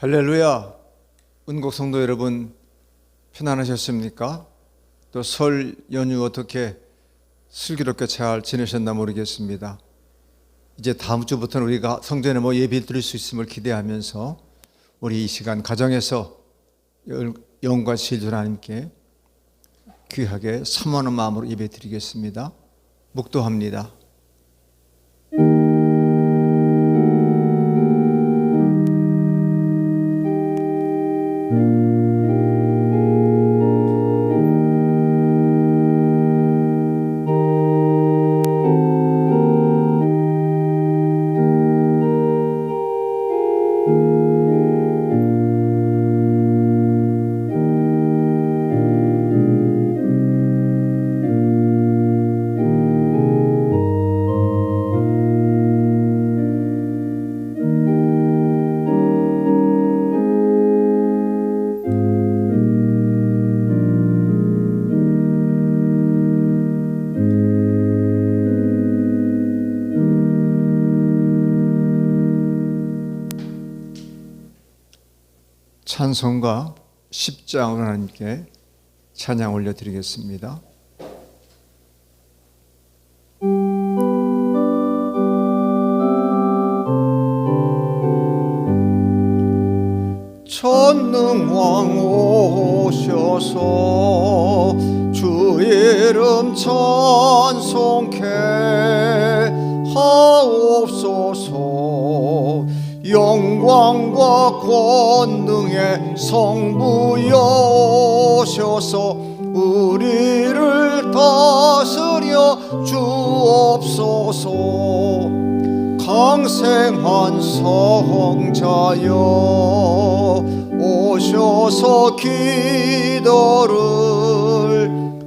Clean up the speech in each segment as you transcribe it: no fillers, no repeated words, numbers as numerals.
할렐루야. 은곡 성도 여러분, 편안하셨습니까? 또 설 연휴 어떻게 슬기롭게 잘 지내셨나 모르겠습니다. 이제 다음 주부터는 우리가 성전에 예배 드릴 수 있음을 기대하면서 우리 이 시간 가정에서 영과 진리 하나님께 귀하게 사모하는 마음으로 예배 드리겠습니다. 묵도합니다. 찬송가 10장으로 하나님께 찬양 올려드리겠습니다. 전능왕 오셔서 주 이름 찬송케 하옵소서. 영광과 권능의 성부여 오셔서 우리를 다스려 주옵소서. 강생한 성자여 오셔서 기도를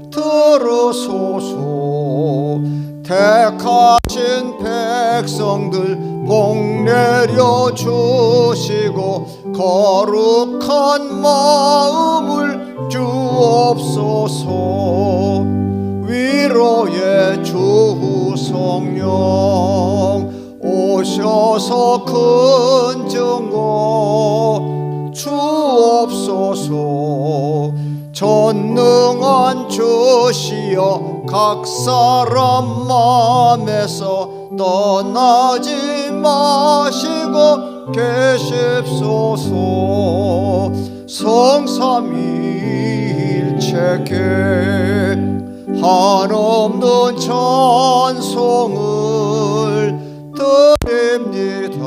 들으소서. 택하신 백성들 복 내려 주시고 거룩한 마음을 주옵소서. 위로의 주 성령 오셔서 큰 증거 주옵소서. 전능한 주시여 각 사람 마음에서 떠나지 마시고 계십소서. 성삼위일체께 한없는 찬송을 드립니다.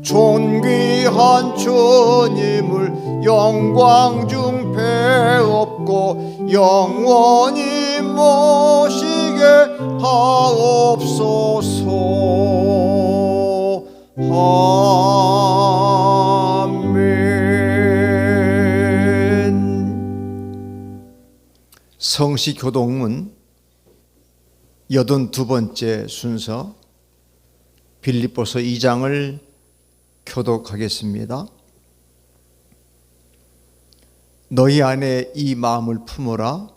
존귀한 주님을 영광 중 배웁고 영원히 모시게 하옵소서. 아멘. 성시교독문 82번째 순서 빌립보서 2장을 교독하겠습니다. 너희 안에 이 마음을 품어라.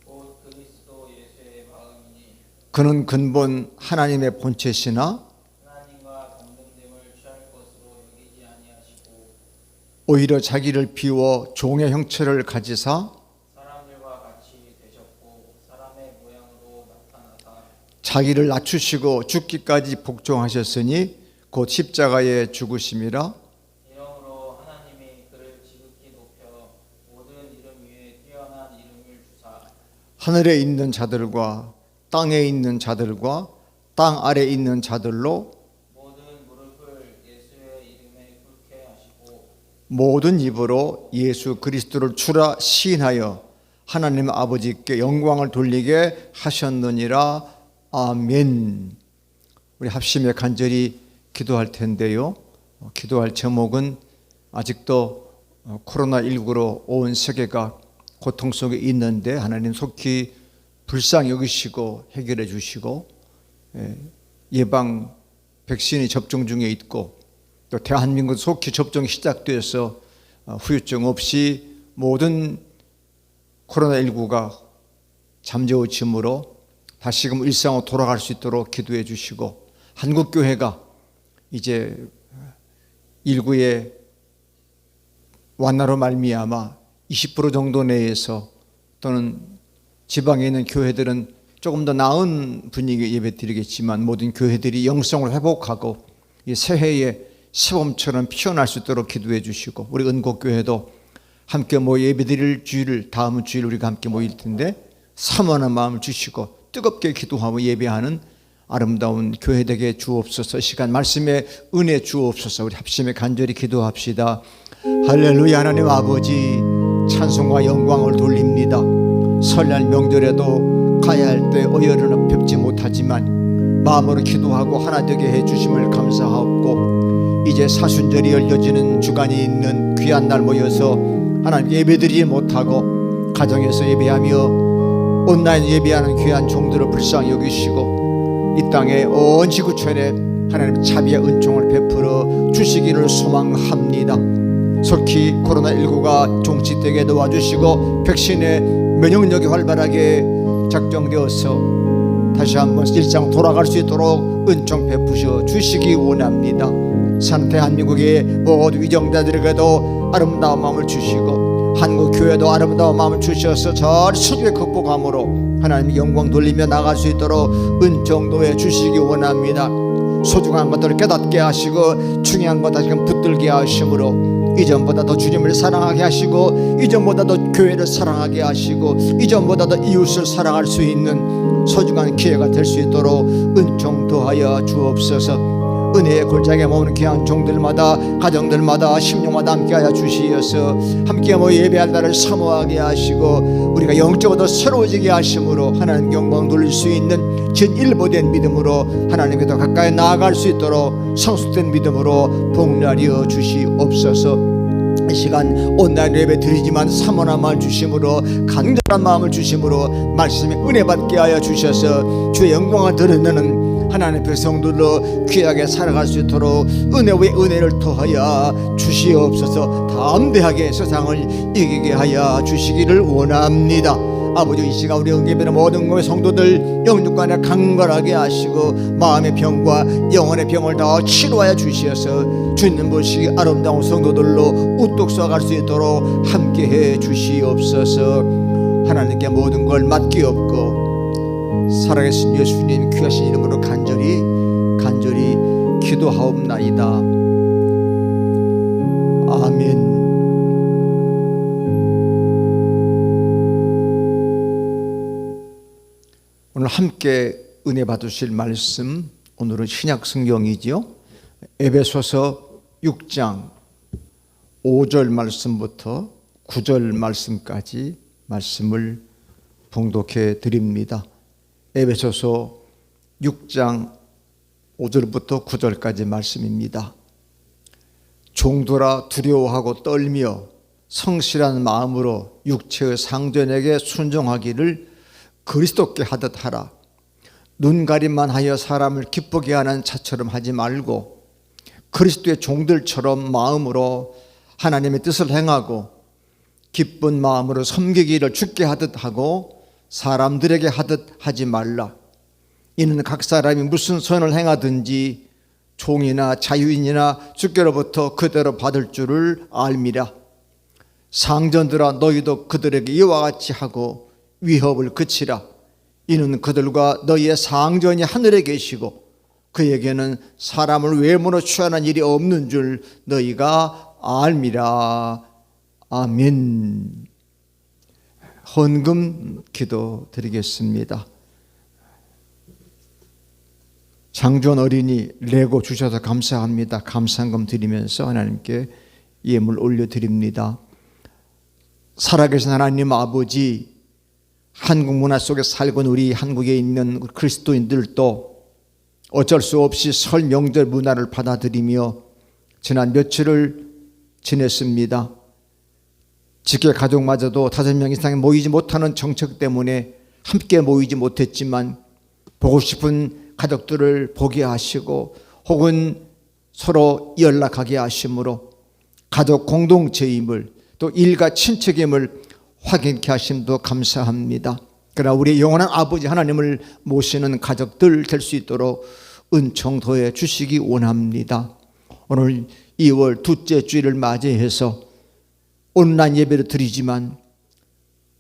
곧 그리스도 예수의 마음이니 그는 근본 하나님의 본체시나 하나님과 동등됨을 취할 것으로 여기지 아니하시고 오히려 자기를 비워 종의 형체를 가지사 사람들과 같이 되셨고 사람의 모양으로 나타나사 자기를 낮추시고 죽기까지 복종하셨으니 곧 십자가에 죽으심이라. 이러므로 하나님이 그를 지극히 높여 모든 이름 위에 뛰어난 이름을 주사 하늘에 있는 자들과 땅에 있는 자들과 땅 아래 있는 자들로 모든 무릎을 예수의 이름에 꿇게 하시고 모든 입으로 예수 그리스도를 주라 시인하여 하나님 아버지께 영광을 돌리게 하셨느니라. 아멘. 우리 합심에 간절히 기도할 텐데요. 기도할 제목은 아직도 코로나19로 온 세계가 고통 속에 있는데 하나님 속히 불쌍히 여기시고 해결해 주시고 예방 백신이 접종 중에 있고 또 대한민국 속히 접종이 시작돼서 후유증 없이 모든 코로나19가 잠재워짐으로 다시금 일상으로 돌아갈 수 있도록 기도해 주시고 한국교회가 이제 일구의 완나로 말미암아 20% 정도 내에서 또는 지방에 있는 교회들은 조금 더 나은 분위기 예배 드리겠지만 모든 교회들이 영성을 회복하고 이 새해에 시범처럼 피어날 수 있도록 기도해 주시고, 우리 은곡교회도 함께 예배 드릴 주일, 다음 주일 우리가 함께 모일 텐데 사모하는 마음을 주시고 뜨겁게 기도하고 예배하는 아름다운 교회 되게 주옵소서. 시간 말씀에 은혜 주옵소서. 우리 합심에 간절히 기도합시다. 할렐루야. 하나님 아버지, 찬송과 영광을 돌립니다. 설날 명절에도 가야 할 때 어여는 뵙지 못하지만 마음으로 기도하고 하나 되게 해주심을 감사하옵고, 이제 사순절이 열려지는 주간이 있는 귀한 날 모여서 하나님 예배드리지 못하고 가정에서 예배하며 온라인 예배하는 귀한 종들을 불쌍히 여기시고 이 땅에 온 지구촌에 하나님 자비의 은총을 베풀어 주시기를 소망합니다. 속히 코로나19가 종식되게 도와주시고 백신의 면역력이 활발하게 작정되어서 다시 한번 일상 돌아갈 수 있도록 은총 베푸셔 주시기 원합니다. 산 대한민국의 모든 위정자들에게도 아름다운 마음을 주시고 한국 교회도 아름다운 마음을 주셔서 잘 수주에 극복함으로 하나님 영광 돌리며 나갈 수 있도록 은총 도해 주시기 원합니다. 소중한 것들을 깨닫게 하시고 중요한 것 다시금 붙들게 하심으로 이전보다 더 주님을 사랑하게 하시고 이전보다 더 교회를 사랑하게 하시고 이전보다 더 이웃을 사랑할 수 있는 소중한 기회가 될 수 있도록 은총 도하여 주옵소서. 은혜의 골짜기에 모으는 귀한 종들마다 가정들마다 심령마다 함께하여 주시어서 함께 예배할 날을 사모하게 하시고 우리가 영적으로 새로워지게 하심으로 하나님 영광 돌릴 수 있는 진일보된 믿음으로 하나님께 더 가까이 나아갈 수 있도록 성숙된 믿음으로 복날이어 주시옵소서. 이 시간 온라인 예배 드리지만 사모한 마음 주심으로 간절한 마음을 주심으로 말씀에 은혜 받게 하여 주셔서 주의 영광을 드러내는 하나님의 백성들로 귀하게 살아갈 수 있도록 은혜 위에 은혜를 더하여 주시옵소서. 담대하게 세상을 이기게 하여 주시기를 원합니다. 아버지, 이 시간 우리 응예배는 모든 교회 성도들 영육간에 강건하게 하시고 마음의 병과 영혼의 병을 다 치료하여 주시어서 주님 보시기 아름다운 성도들로 우뚝 서갈 수 있도록 함께해 주시옵소서. 하나님께 모든 걸 맡기옵고 살아계신 예수님 귀하신 이름으로 간절히 기도하옵나이다. 아멘. 오늘 함께 은혜 받으실 말씀, 오늘은 신약 성경이지요. 에베소서 6장 5절 말씀부터 9절 말씀까지 말씀을 봉독해 드립니다. 에베소서 6장 5절부터 9절까지 말씀입니다. 종들아 두려워하고 떨며 성실한 마음으로 육체의 상전에게 순종하기를 그리스도께 하듯 하라. 눈가림만 하여 사람을 기쁘게 하는 자처럼 하지 말고 그리스도의 종들처럼 마음으로 하나님의 뜻을 행하고 기쁜 마음으로 섬기기를 주께 하듯 하고 사람들에게 하듯 하지 말라. 이는 각 사람이 무슨 선을 행하든지 종이나 자유인이나 주께로부터 그대로 받을 줄을 알미라. 상전들아 너희도 그들에게 이와 같이 하고 위협을 그치라. 이는 그들과 너희의 상전이 하늘에 계시고 그에게는 사람을 외모로 취하는 일이 없는 줄 너희가 알미라. 아멘. 헌금 기도 드리겠습니다. 장주원 어린이 레고 주셔서 감사합니다. 감사한금 드리면서 하나님께 예물 올려드립니다. 살아계신 하나님 아버지, 한국 문화 속에 살고 있는 우리 한국에 있는 그리스도인들도 어쩔 수 없이 설 명절 문화를 받아들이며 지난 며칠을 지냈습니다. 직계 가족마저도 5명 이상이 모이지 못하는 정책 때문에 함께 모이지 못했지만 보고 싶은 가족들을 보게 하시고 혹은 서로 연락하게 하심으로 가족 공동체임을 또 일가 친척임을 확인케 하심도 감사합니다. 그러나 우리 영원한 아버지 하나님을 모시는 가족들 될 수 있도록 은총 더해 주시기 원합니다. 오늘 2월 둘째 주일을 맞이해서 온라인 예배를 드리지만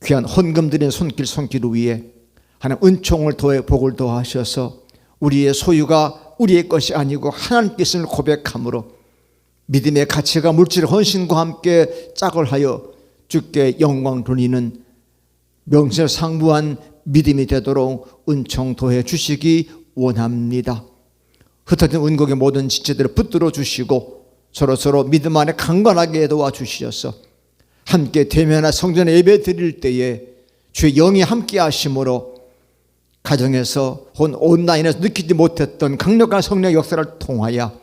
귀한 헌금 드리는 손길 위에 하나님 은총을 더해 복을 더하셔서 우리의 소유가 우리의 것이 아니고 하나님께서를 고백함으로 믿음의 가치가 물질의 헌신과 함께 짝을 하여 주께 영광 돌리는 명실상부한 믿음이 되도록 은총 더해 주시기 원합니다. 흩어진 은국의 모든 지체들을 붙들어 주시고 서로 믿음 안에 강건하게 도와주시어서 함께 대면한 성전에 예배 드릴 때에 주의 영이 함께 하심으로 가정에서 혹은 온라인에서 느끼지 못했던 강력한 성령의 역사를 통하여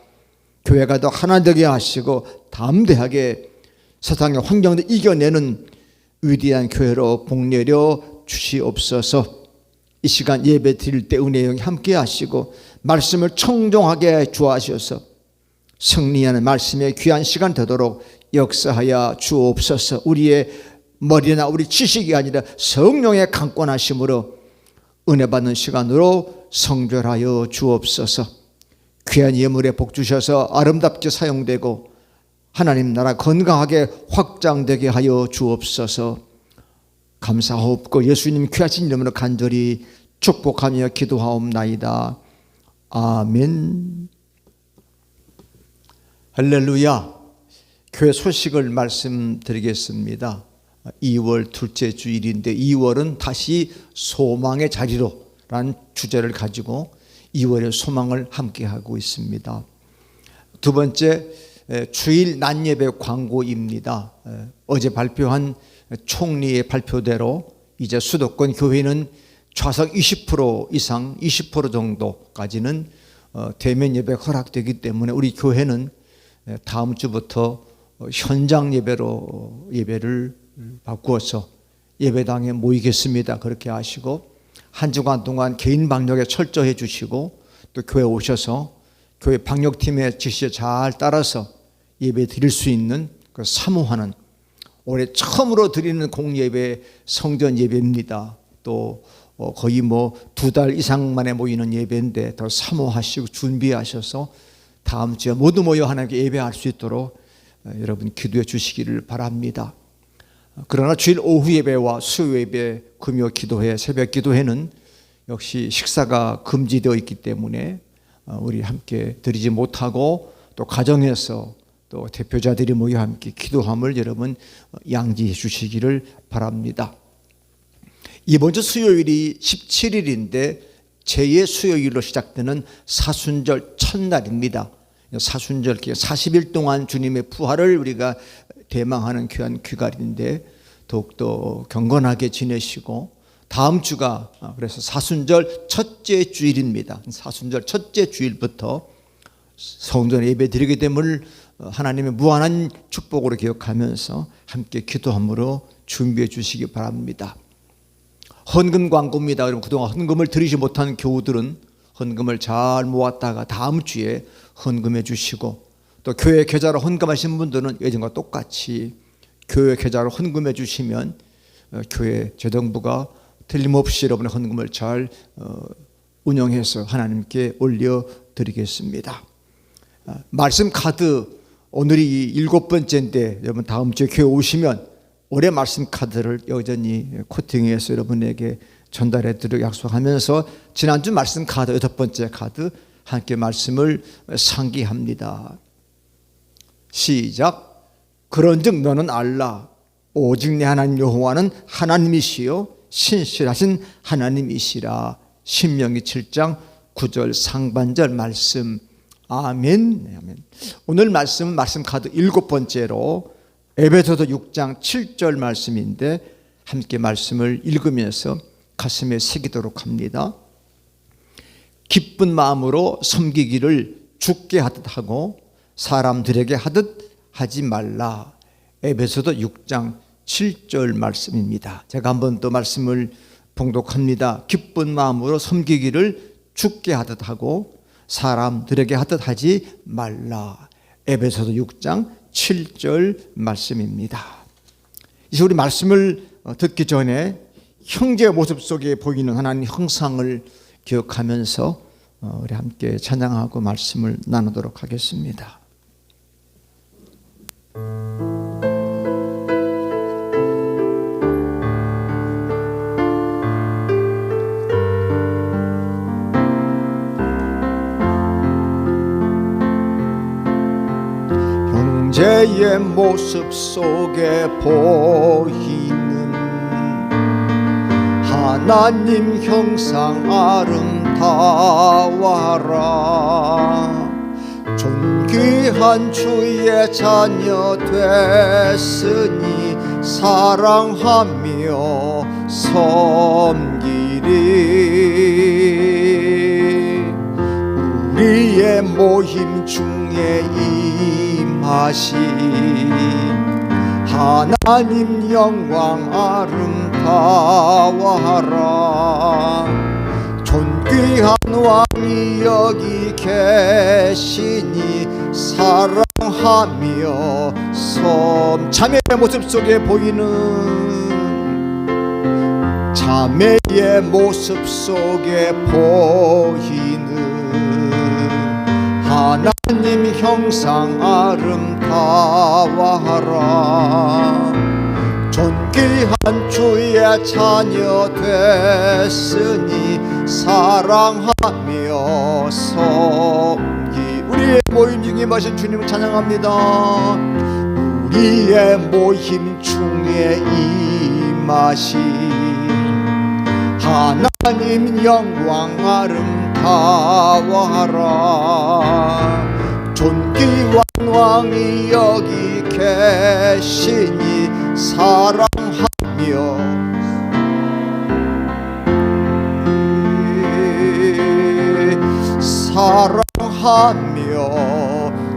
교회가 더 하나 되게 하시고 담대하게 세상의 환경을 이겨내는 위대한 교회로 복내려 주시옵소서. 이 시간 예배 드릴 때 은혜의 영이 함께 하시고 말씀을 청종하게 주하셔서 승리하는 말씀의 귀한 시간 되도록 역사하여 주옵소서. 우리의 머리나 우리 지식이 아니라 성령의 강권하심으로 은혜 받는 시간으로 성결하여 주옵소서. 귀한 예물에 복 주셔서 아름답게 사용되고 하나님 나라 건강하게 확장되게 하여 주옵소서. 감사하옵고 예수님 귀하신 이름으로 간절히 축복하며 기도하옵나이다. 아멘. 할렐루야. 교회 소식을 말씀드리겠습니다. 2월 둘째 주일인데 2월은 다시 소망의 자리로 라는 주제를 가지고 2월의 소망을 함께하고 있습니다. 두 번째, 주일 낮 예배 광고입니다. 어제 발표한 총리의 발표대로 이제 수도권 교회는 좌석 20% 이상 20% 정도까지는 대면 예배 허락되기 때문에 우리 교회는 다음 주부터 현장 예배로 예배를 바꾸어서 예배당에 모이겠습니다. 그렇게 하시고 한 주간 동안 개인 방역에 철저해 주시고 또 교회 오셔서 교회 방역팀의 지시에 잘 따라서 예배 드릴 수 있는 그 사모하는 올해 처음으로 드리는 공예배 성전 예배입니다. 또 거의 2달 이상 만에 모이는 예배인데 더 사모하시고 준비하셔서 다음 주에 모두 모여 하나님께 예배할 수 있도록 여러분 기도해 주시기를 바랍니다. 그러나 주일 오후 예배와 수요 예배, 금요 기도회, 새벽 기도회는 역시 식사가 금지되어 있기 때문에 우리 함께 드리지 못하고 또 가정에서 또 대표자들이 모여 함께 기도함을 여러분 양지해 주시기를 바랍니다. 이번 주 수요일이 17일인데 제2의 수요일로 시작되는 사순절 첫날입니다. 사순절 40일 동안 주님의 부활을 우리가 대망하는 귀한 귀갈인데 더욱더 경건하게 지내시고 다음 주가 그래서 사순절 첫째 주일입니다. 사순절 첫째 주일부터 성전 예배 드리게 됨을 하나님의 무한한 축복으로 기억하면서 함께 기도함으로 준비해 주시기 바랍니다. 헌금 광고입니다. 그럼 그동안 헌금을 드리지 못한 교우들은 헌금을 잘 모았다가 다음 주에 헌금해 주시고 또 교회 계좌로 헌금하신 분들은 예전과 똑같이 교회 계좌로 헌금해 주시면 교회 재정부가 틀림없이 여러분의 헌금을 잘 운영해서 하나님께 올려드리겠습니다. 말씀 카드 오늘이 7번째인데 여러분 다음 주에 교회 오시면 올해 말씀 카드를 여전히 코팅해서 여러분에게 전달해 드리고 약속하면서 지난주 말씀 카드 8번째 카드 함께 말씀을 상기합니다. 시작. 그런즉 너는 알라 오직 내 하나님 여호와는 하나님이시요 신실하신 하나님이시라. 신명기 7장 9절 상반절 말씀. 아멘. 네, 아멘. 오늘 말씀은 말씀 카드 7번째로 에베소서 6장 7절 말씀인데 함께 말씀을 읽으면서 가슴에 새기도록 합니다. 기쁜 마음으로 섬기기를 주께 하듯 하고 사람들에게 하듯 하지 말라. 에베소서 6장 7절 말씀입니다. 제가 한 번 더 말씀을 봉독합니다. 기쁜 마음으로 섬기기를 주께 하듯 하고 사람들에게 하듯 하지 말라. 에베소서 6장 7절 말씀입니다. 이제 우리 말씀을 듣기 전에 형제의 모습 속에 보이는 하나님 형상을 기억하면서 우리 함께 찬양하고 말씀을 나누도록 하겠습니다. 형제의 모습 속에 보이는 하나님 형상 아름다워라. 존귀한 주의 자녀 됐으니 사랑하며 섬기리. 우리의 모임 중에 임하신 하나님 영광 아름다워라. 존귀한 왕이 여기 계시니 사랑하며 자매의 모습 속에 보이는 자매의 모습 속에 보이는 하나님 형상 아름다워라. 존귀한 주의 자녀 됐으니 사랑하며 섬기. 우리의 모임 중에 마신 주님을 찬양합니다. 우리의 모임 중에 임하신 하나님 영광 아름다워라. 존귀한 왕이 여기 계시니 사랑하며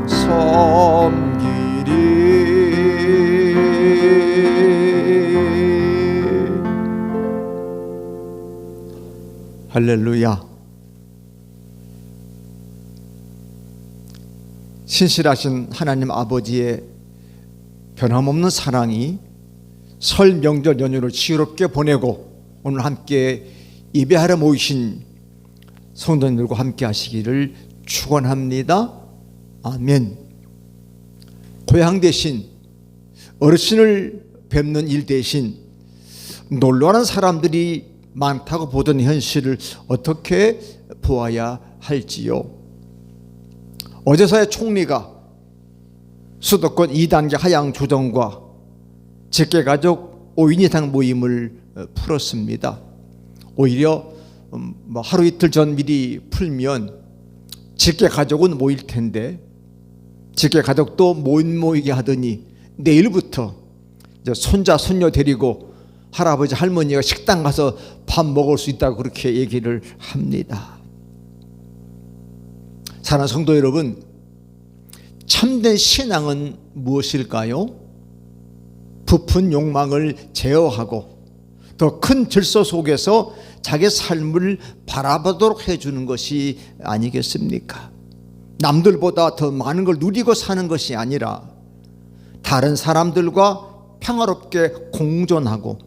섬기리. 할렐루야. 신실하신 하나님 아버지의 변함없는 사랑이 설 명절 연휴를 지혜롭게 보내고 오늘 함께 예배하러 모이신 성도님들과 함께 하시기를 축원합니다. 아멘. 고향 대신 어르신을 뵙는 일 대신 놀러가는 사람들이 많다고 보던 현실을 어떻게 보아야 할지요. 어제서야 총리가 수도권 2단계 하향 조정과 직계가족 5인 이상 모임을 풀었습니다. 오히려 하루 이틀 전 미리 풀면 직계가족은 모일 텐데 직계가족도 모이게 하더니 내일부터 손자 손녀 데리고 할아버지 할머니가 식당 가서 밥 먹을 수 있다고 그렇게 얘기를 합니다. 사랑하는 성도 여러분, 참된 신앙은 무엇일까요? 부푼 욕망을 제어하고 더 큰 질서 속에서 자기 삶을 바라보도록 해주는 것이 아니겠습니까? 남들보다 더 많은 걸 누리고 사는 것이 아니라 다른 사람들과 평화롭게 공존하고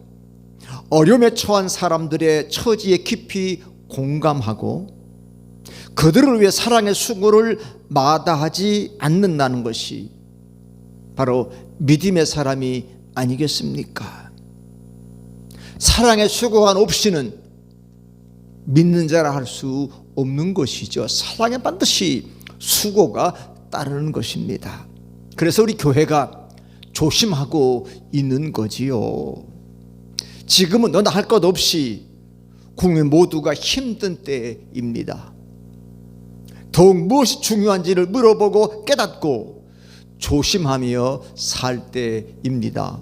어려움에 처한 사람들의 처지에 깊이 공감하고 그들을 위해 사랑의 수고를 마다하지 않는다는 것이 바로 믿음의 사람이 아니겠습니까? 사랑의 수고가 없이는 믿는 자라 할 수 없는 것이죠. 사랑에 반드시 수고가 따르는 것입니다. 그래서 우리 교회가 조심하고 있는 거지요. 지금은 너나 할 것 없이 국민 모두가 힘든 때입니다. 더욱 무엇이 중요한지를 물어보고 깨닫고 조심하며 살 때입니다.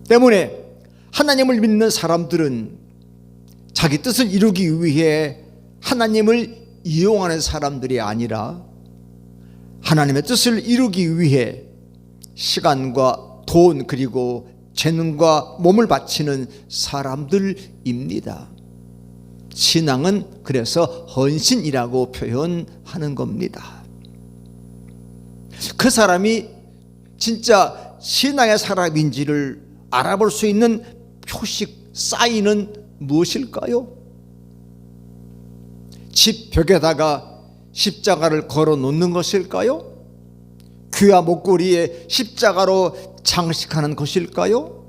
때문에 하나님을 믿는 사람들은 자기 뜻을 이루기 위해 하나님을 이용하는 사람들이 아니라 하나님의 뜻을 이루기 위해 시간과 돈 그리고 재능과 몸을 바치는 사람들입니다. 신앙은 그래서 헌신이라고 표현하는 겁니다. 그 사람이 진짜 신앙의 사람인지를 알아볼 수 있는 표식, 사인은 무엇일까요? 집 벽에다가 십자가를 걸어 놓는 것일까요? 귀와 목걸이에 십자가로 장식하는 것일까요?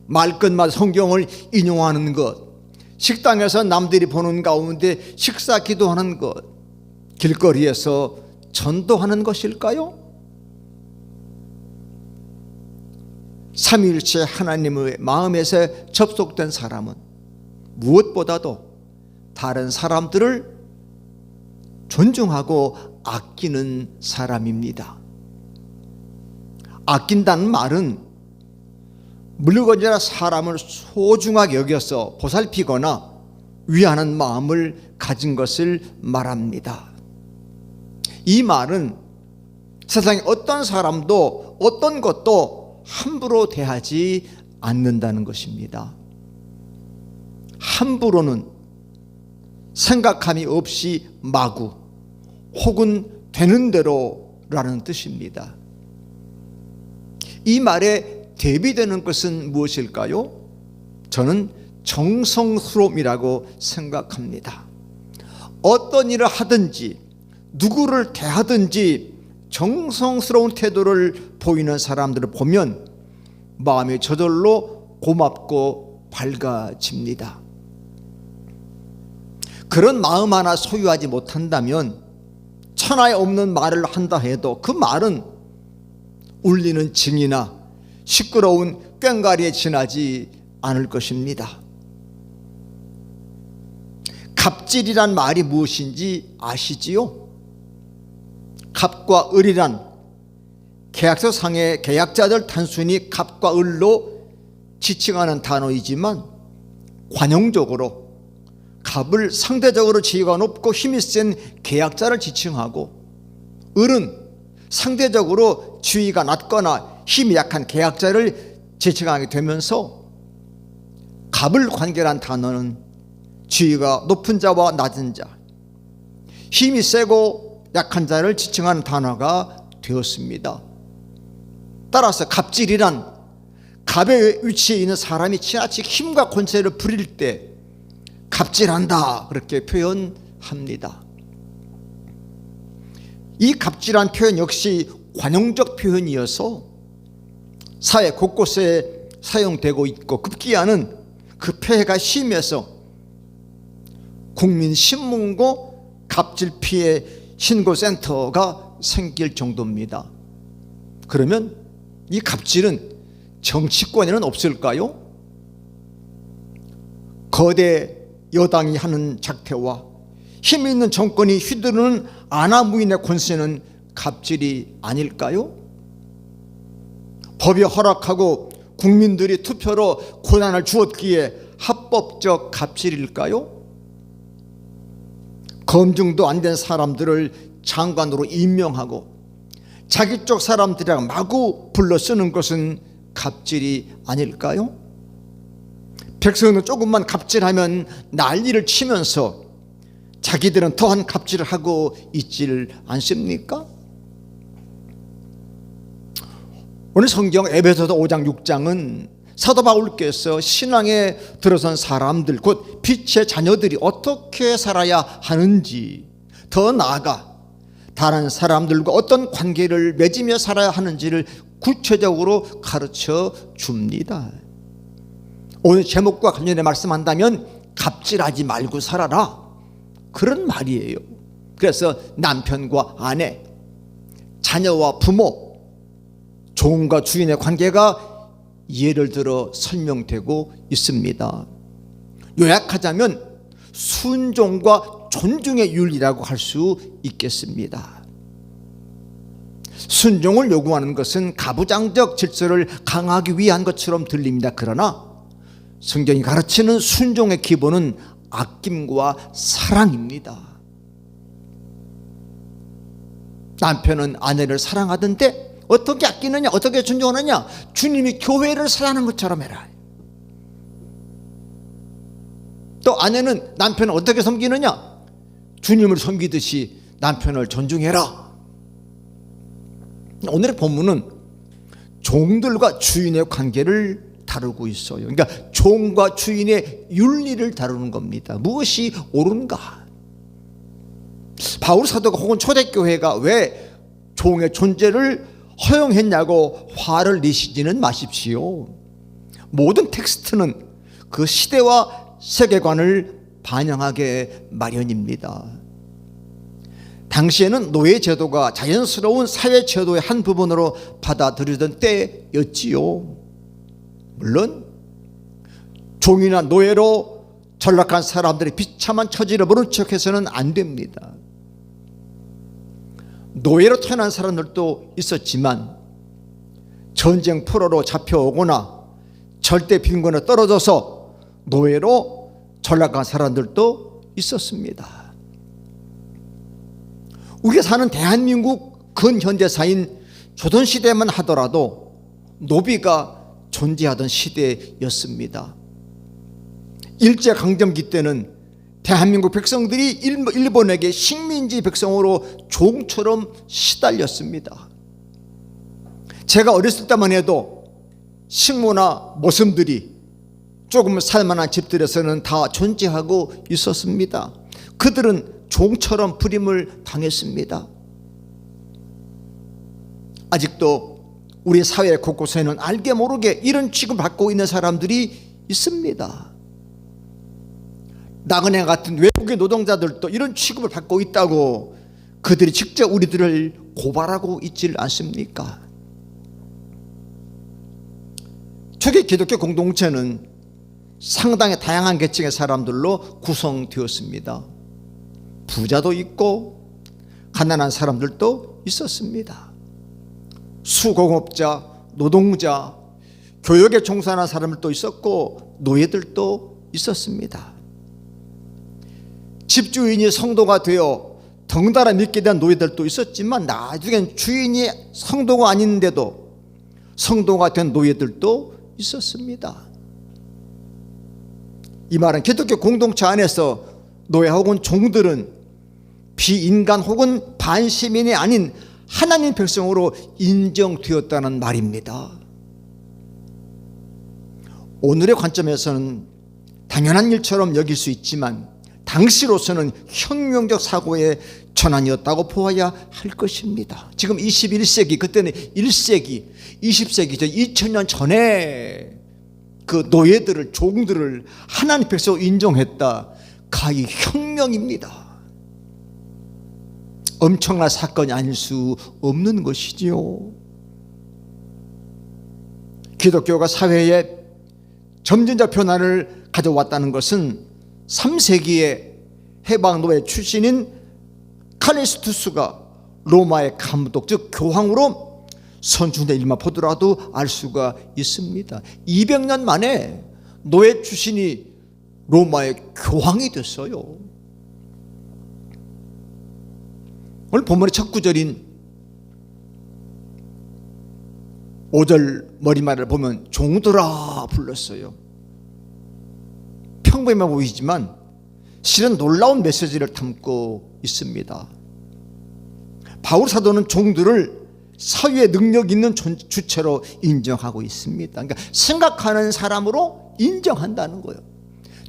말끝마다 성경을 인용하는 것, 식당에서 남들이 보는 가운데 식사 기도하는 것, 길거리에서 전도하는 것일까요? 삼위일체 하나님의 마음에서 접속된 사람은 무엇보다도 다른 사람들을 존중하고 아끼는 사람입니다. 아낀다는 말은 물건이나 사람을 소중하게 여겨서 보살피거나 위하는 마음을 가진 것을 말합니다. 이 말은 세상에 어떤 사람도 어떤 것도 함부로 대하지 않는다는 것입니다. 함부로는 생각함이 없이 마구 혹은 되는 대로라는 뜻입니다. 이 말에 대비되는 것은 무엇일까요? 저는 정성스러움이라고 생각합니다. 어떤 일을 하든지 누구를 대하든지 정성스러운 태도를 보이는 사람들을 보면 마음이 저절로 고맙고 밝아집니다. 그런 마음 하나 소유하지 못한다면 천하에 없는 말을 한다 해도 그 말은 울리는 징이나 시끄러운 꽹과리에 지나지 않을 것입니다. 갑질이란 말이 무엇인지 아시지요? 갑과 을이란 계약서상의 계약자들 단순히 갑과 을로 지칭하는 단어이지만 관용적으로 갑을 상대적으로 지위가 높고 힘이 센 계약자를 지칭하고 을은 상대적으로 지위가 낮거나 힘이 약한 계약자를 지칭하게 되면서 갑을 관계한 단어는 지위가 높은 자와 낮은 자, 힘이 세고 약한 자를 지칭하는 단어가 되었습니다. 따라서 갑질이란 갑의 위치에 있는 사람이 지나치게 힘과 권세를 부릴 때 갑질한다 그렇게 표현합니다. 이 갑질한 표현 역시 관용적 표현이어서 사회 곳곳에 사용되고 있고 급기야는 그 폐해가 심해서 국민신문고 갑질 피해 신고센터가 생길 정도입니다. 그러면 이 갑질은 정치권에는 없을까요? 거대 여당이 하는 작태와 힘 있는 정권이 휘두르는 아나무인의 권세는 갑질이 아닐까요? 법이 허락하고 국민들이 투표로 권한을 주었기에 합법적 갑질일까요? 검증도 안 된 사람들을 장관으로 임명하고 자기 쪽 사람들이랑 마구 불러 쓰는 것은 갑질이 아닐까요? 백성은 조금만 갑질하면 난리를 치면서 자기들은 더한 갑질을 하고 있질 않습니까? 오늘 성경 에베소서 5장 6장은 사도 바울께서 신앙에 들어선 사람들 곧 빛의 자녀들이 어떻게 살아야 하는지, 더 나아가 다른 사람들과 어떤 관계를 맺으며 살아야 하는지를 구체적으로 가르쳐 줍니다. 오늘 제목과 관련해 말씀한다면 갑질하지 말고 살아라, 그런 말이에요. 그래서 남편과 아내, 자녀와 부모, 종과 주인의 관계가 예를 들어 설명되고 있습니다. 요약하자면 순종과 존중의 윤리라고 할 수 있겠습니다. 순종을 요구하는 것은 가부장적 질서를 강화하기 위한 것처럼 들립니다. 그러나 성경이 가르치는 순종의 기본은 아낌과 사랑입니다. 남편은 아내를 사랑하던데 어떻게 아끼느냐, 어떻게 존중하느냐? 주님이 교회를 사랑하는 것처럼 해라. 또 아내는 남편을 어떻게 섬기느냐? 주님을 섬기듯이 남편을 존중해라. 오늘의 본문은 종들과 주인의 관계를 다루고 있어요. 그러니까 종과 주인의 윤리를 다루는 겁니다. 무엇이 옳은가? 바울 사도가 혹은 초대교회가 왜 종의 존재를 허용했냐고 화를 내시지는 마십시오. 모든 텍스트는 그 시대와 세계관을 반영하게 마련입니다. 당시에는 노예 제도가 자연스러운 사회 제도의 한 부분으로 받아들이던 때였지요. 물론 종이나 노예로 전락한 사람들의 비참한 처지를 모른 척해서는 안 됩니다. 노예로 태어난 사람들도 있었지만 전쟁 포로로 잡혀오거나 절대 빈곤에 떨어져서 노예로 전락한 사람들도 있었습니다. 우리가 사는 대한민국 근현대사인 조선시대만 하더라도 노비가 존재하던 시대였습니다. 일제강점기 때는 대한민국 백성들이 일본에게 식민지 백성으로 종처럼 시달렸습니다. 제가 어렸을 때만 해도 식모나 모섬들이 조금 살만한 집들에서는 다 존재하고 있었습니다. 그들은 종처럼 부림을 당했습니다. 아직도 우리 사회 곳곳에는 알게 모르게 이런 취급을 받고 있는 사람들이 있습니다. 나그네 같은 외국의 노동자들도 이런 취급을 받고 있다고 그들이 직접 우리들을 고발하고 있지 않습니까? 초기 기독교 공동체는 상당히 다양한 계층의 사람들로 구성되었습니다. 부자도 있고 가난한 사람들도 있었습니다. 수공업자, 노동자, 교역에 종사하는 사람들도 있었고 노예들도 있었습니다. 집주인이 성도가 되어 덩달아 믿게 된 노예들도 있었지만 나중엔 주인이 성도가 아닌데도 성도가 된 노예들도 있었습니다. 이 말은 기독교 공동체 안에서 노예 혹은 종들은 비인간 혹은 반시민이 아닌 하나님 백성으로 인정되었다는 말입니다. 오늘의 관점에서는 당연한 일처럼 여길 수 있지만 당시로서는 혁명적 사고의 전환이었다고 보아야 할 것입니다. 지금 21세기, 그때는 1세기, 20세기, 2000년 전에 그 노예들을, 종들을 하나님 백성으로 인정했다. 가히 혁명입니다. 엄청난 사건이 아닐 수 없는 것이지요. 기독교가 사회에 점진적 변화를 가져왔다는 것은 3세기의 해방노예 출신인 칼리스투스가 로마의 감독 즉 교황으로 선출된 일만 보더라도 알 수가 있습니다. 200년 만에 노예 출신이 로마의 교황이 됐어요. 오늘 본문의 첫 구절인 5절 머리말을 보면 종들아 불렀어요. 평범해 보이지만 실은 놀라운 메시지를 담고 있습니다. 바울 사도는 종들을 사회에 능력 있는 주체로 인정하고 있습니다. 그러니까 생각하는 사람으로 인정한다는 거예요.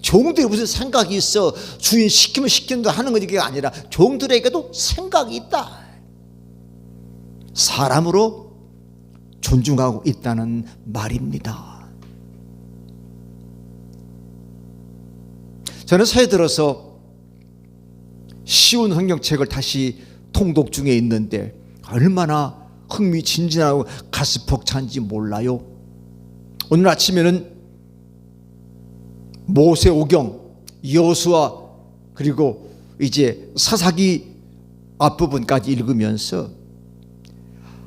종들이 무슨 생각이 있어 주인 시키면 시킨다 하는 것이 아니라 종들에게도 생각이 있다. 사람으로 존중하고 있다는 말입니다. 저는 새해 들어서 쉬운 성경책을 다시 통독 중에 있는데 얼마나 흥미진진하고 가슴 벅찬지 몰라요. 오늘 아침에는 모세오경, 여호수아 그리고 이제 사사기 앞부분까지 읽으면서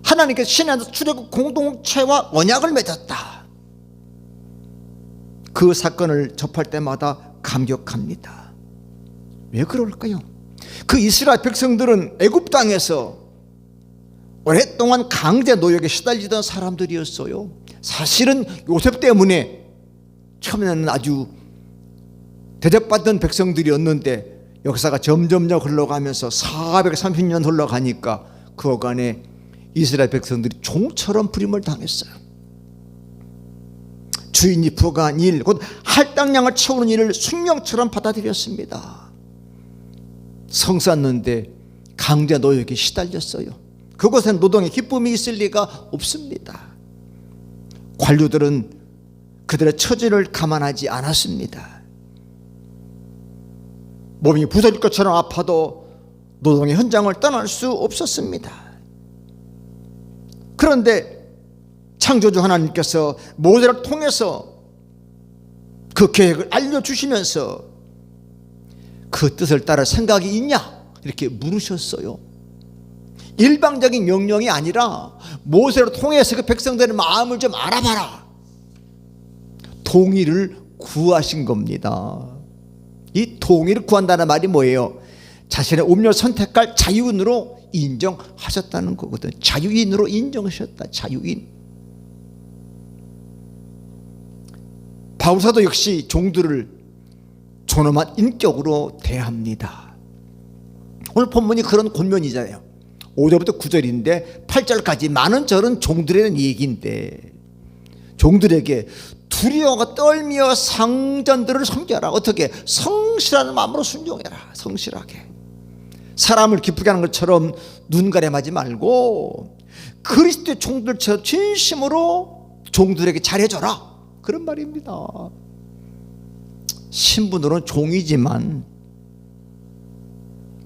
하나님께서 신에서 출애굽 공동체와 언약을 맺었다. 그 사건을 접할 때마다 감격합니다. 왜 그럴까요? 그 이스라엘 백성들은 애굽 땅에서 오랫동안 강제 노역에 시달리던 사람들이었어요. 사실은 요셉 때문에 처음에는 아주 대접받던 백성들이었는데 역사가 점점점 흘러가면서 430년 흘러가니까 그 어간에 이스라엘 백성들이 종처럼 부림을 당했어요. 주인이 부과한 일, 곧 할당량을 채우는 일을 숙명처럼 받아들였습니다. 성 쌓는데 강제 노역에 시달렸어요. 그곳엔 노동의 기쁨이 있을 리가 없습니다. 관료들은 그들의 처지를 감안하지 않았습니다. 몸이 부서질 것처럼 아파도 노동의 현장을 떠날 수 없었습니다. 그런데 창조주 하나님께서 모세를 통해서 그 계획을 알려주시면서 그 뜻을 따를 생각이 있냐? 이렇게 물으셨어요. 일방적인 명령이 아니라 모세를 통해서 그 백성들의 마음을 좀 알아봐라. 동의를 구하신 겁니다. 이 동의를 구한다는 말이 뭐예요? 자신의 운명을 선택할 자유인으로 인정하셨다는 거거든. 자유인으로 인정하셨다. 자유인. 바울사도 역시 종들을 존엄한 인격으로 대합니다. 오늘 본문이 그런 권면이잖아요. 5절부터 9절인데 8절까지 많은 절은 종들에 대한 얘기인데, 종들에게 두려워가 떨며 상전들을 섬겨라. 어떻게? 성실한 마음으로 순종해라. 성실하게. 사람을 기쁘게 하는 것처럼 눈 가림하지 말고 그리스도의 종들처럼 진심으로 종들에게 잘해줘라. 그런 말입니다. 신분으로는 종이지만